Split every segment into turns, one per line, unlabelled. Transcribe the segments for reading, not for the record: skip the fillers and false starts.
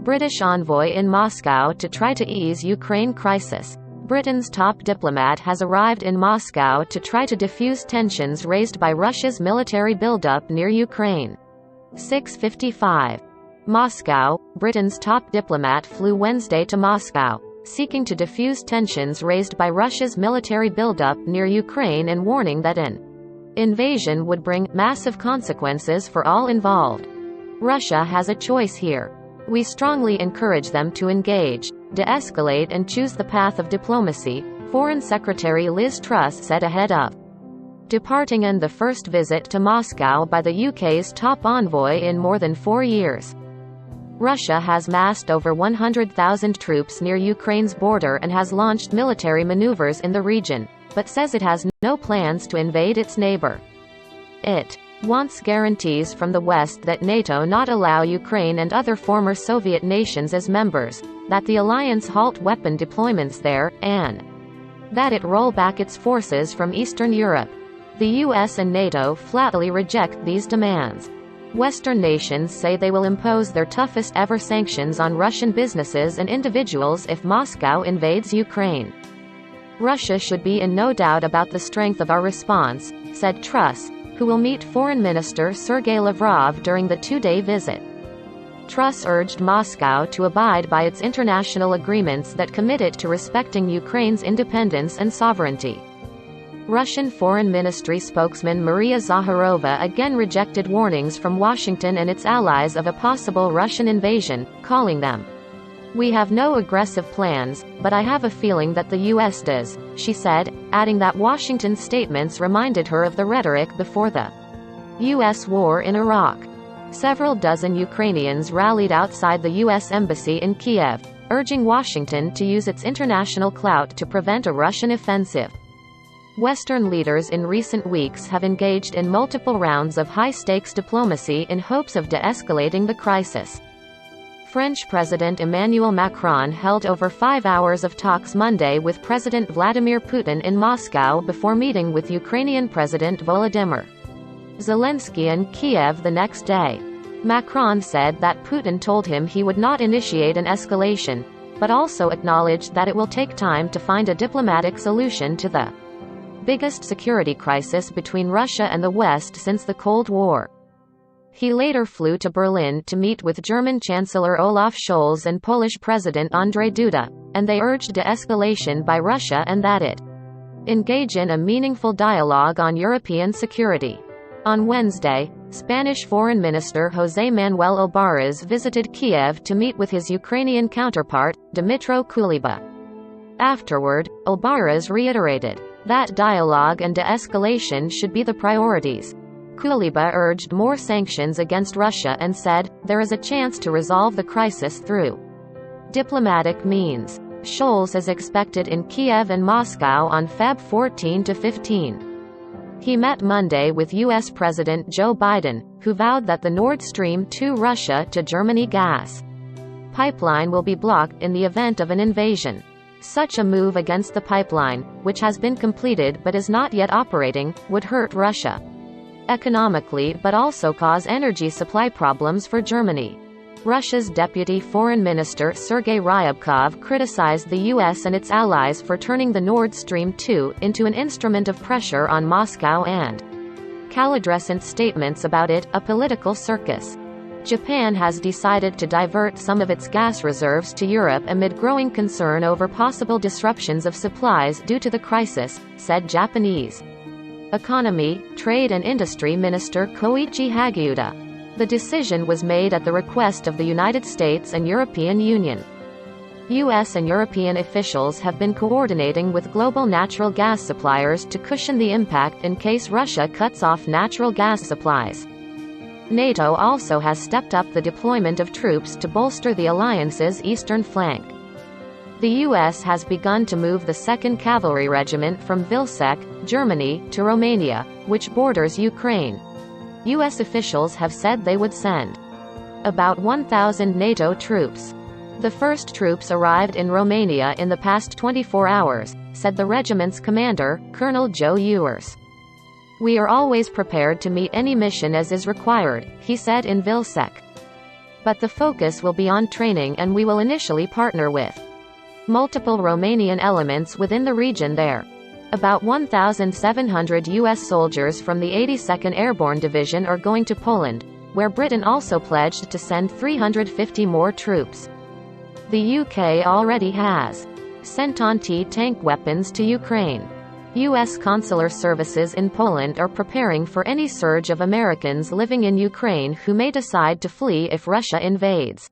British envoy in Moscow to try to ease Ukraine crisis. Britain's top diplomat has arrived in Moscow to try to defuse tensions raised by Russia's military buildup near Ukraine. 6:55. Moscow. Britain's top diplomat flew Wednesday to Moscow, seeking to defuse tensions raised by Russia's military buildup near Ukraine and warning that an invasion would bring massive consequences for all involved. Russia has a choice here. We strongly encourage them to engage, de-escalate and choose the path of diplomacy, Foreign Secretary Liz Truss said ahead of departing on the first visit to Moscow by the UK's top envoy in more than 4 years. Russia has massed over 100,000 troops near Ukraine's border and has launched military maneuvers in the region, but says it has no plans to invade its neighbor. It wants guarantees from the West that NATO not allow Ukraine and other former Soviet nations as members, that the alliance halt weapon deployments there, and that it roll back its forces from Eastern Europe. The US and NATO flatly reject these demands. Western nations say they will impose their toughest ever sanctions on Russian businesses and individuals if Moscow invades Ukraine. Russia should be in no doubt about the strength of our response, said Truss, who will meet Foreign Minister Sergei Lavrov during the 2-day visit. Truss urged Moscow to abide by its international agreements that commit it to respecting Ukraine's independence and sovereignty. Russian Foreign Ministry spokesman Maria Zakharova again rejected warnings from Washington and its allies of a possible Russian invasion, calling them, "We have no aggressive plans, but I have a feeling that the US does," she said, adding that Washington's statements reminded her of the rhetoric before the US war in Iraq. Several dozen Ukrainians rallied outside the US embassy in Kiev, urging Washington to use its international clout to prevent a Russian offensive. Western leaders in recent weeks have engaged in multiple rounds of high-stakes diplomacy in hopes of de-escalating the crisis. French President Emmanuel Macron held over 5 hours of talks Monday with President Vladimir Putin in Moscow before meeting with Ukrainian President Volodymyr Zelensky in Kiev the next day. Macron said that Putin told him he would not initiate an escalation, but also acknowledged that it will take time to find a diplomatic solution to the biggest security crisis between Russia and the West since the Cold War. He later flew to Berlin to meet with German Chancellor Olaf Scholz and Polish President Andrzej Duda, and they urged de-escalation by Russia and that it engage in a meaningful dialogue on European security. On Wednesday, Spanish Foreign Minister José Manuel Albaraz visited Kiev to meet with his Ukrainian counterpart, Dmytro Kuleba. Afterward, Albaraz reiterated that dialogue and de-escalation should be the priorities. Kuleba urged more sanctions against Russia and said, there is a chance to resolve the crisis through diplomatic means. Scholz is expected in Kiev and Moscow on Feb 14 to 15. He met Monday with U.S. President Joe Biden, who vowed that the Nord Stream 2 Russia to Germany gas pipeline will be blocked in the event of an invasion. Such a move against the pipeline, which has been completed but is not yet operating, would hurt Russia economically but also cause energy supply problems for Germany. Russia's Deputy Foreign Minister Sergei Ryabkov criticized the US and its allies for turning the Nord Stream 2 into an instrument of pressure on Moscow and called recent statements about it a political circus. Japan has decided to divert some of its gas reserves to Europe amid growing concern over possible disruptions of supplies due to the crisis, said Japanese Economy, Trade and Industry Minister Koichi Hagiuda. The decision was made at the request of the United States and European Union. U.S. and European officials have been coordinating with global natural gas suppliers to cushion the impact in case Russia cuts off natural gas supplies. NATO also has stepped up the deployment of troops to bolster the alliance's eastern flank. The U.S. has begun to move the 2nd Cavalry Regiment from Vilsek, Germany, to Romania, which borders Ukraine. U.S. officials have said they would send about 1,000 NATO troops. The first troops arrived in Romania in the past 24 hours, said the regiment's commander, Colonel Joe Ewers. We are always prepared to meet any mission as is required, he said in Vilsek. But the focus will be on training, and we will initially partner with multiple Romanian elements within the region there. About 1,700 U.S. soldiers from the 82nd Airborne Division are going to Poland, where Britain also pledged to send 350 more troops. The UK already has sent anti-tank weapons to Ukraine. U.S. consular services in Poland are preparing for any surge of Americans living in Ukraine who may decide to flee if Russia invades.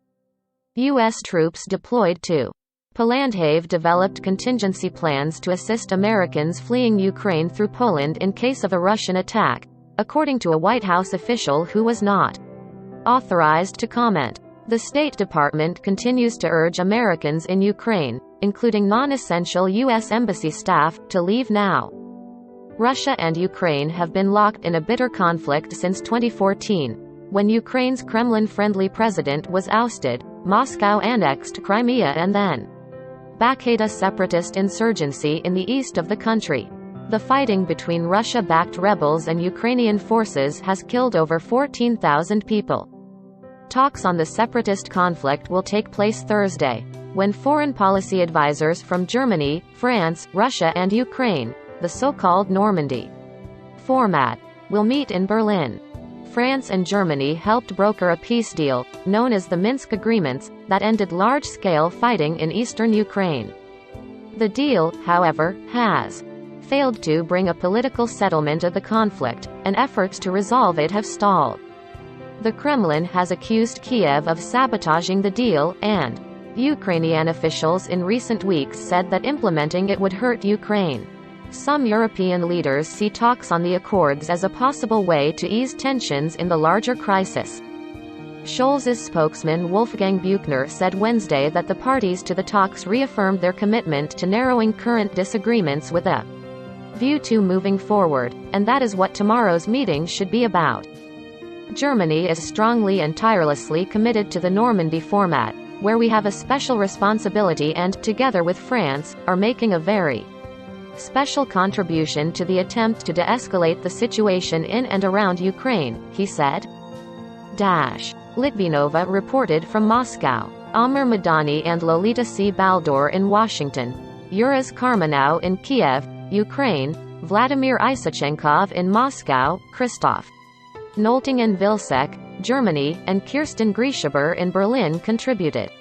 U.S. troops deployed to Poland have developed contingency plans to assist Americans fleeing Ukraine through Poland in case of a Russian attack, according to a White House official who was not authorized to comment. The State Department continues to urge Americans in Ukraine, including non-essential U.S. embassy staff, to leave now. Russia and Ukraine have been locked in a bitter conflict since 2014, when Ukraine's Kremlin-friendly president was ousted, Moscow annexed Crimea and then backed a separatist insurgency in the east of the country. The fighting between Russia-backed rebels and Ukrainian forces has killed over 14,000 people. Talks on the separatist conflict will take place Thursday, when foreign policy advisors from Germany, France, Russia and Ukraine, the so-called Normandy format, will meet in Berlin. France and Germany helped broker a peace deal, known as the Minsk Agreements, that ended large-scale fighting in eastern Ukraine. The deal, however, has failed to bring a political settlement of the conflict, and efforts to resolve it have stalled. The Kremlin has accused Kiev of sabotaging the deal, and Ukrainian officials in recent weeks said that implementing it would hurt Ukraine. Some European leaders see talks on the accords as a possible way to ease tensions in the larger crisis. Scholz's spokesman Wolfgang Buchner said Wednesday that the parties to the talks reaffirmed their commitment to narrowing current disagreements with a view to moving forward, and that is what tomorrow's meeting should be about. Germany is strongly and tirelessly committed to the Normandy format, where we have a special responsibility and, together with France, are making a very special contribution to the attempt to de-escalate the situation in and around Ukraine, he said. Litvinova reported from Moscow. Amir Madani and Lolita C. Baldor in Washington. Yuras Karmanow in Kiev, Ukraine. Vladimir Isachenkov in Moscow, Christoph Nolting in Vilsek, Germany, and Kirsten Grieshaber in Berlin contributed.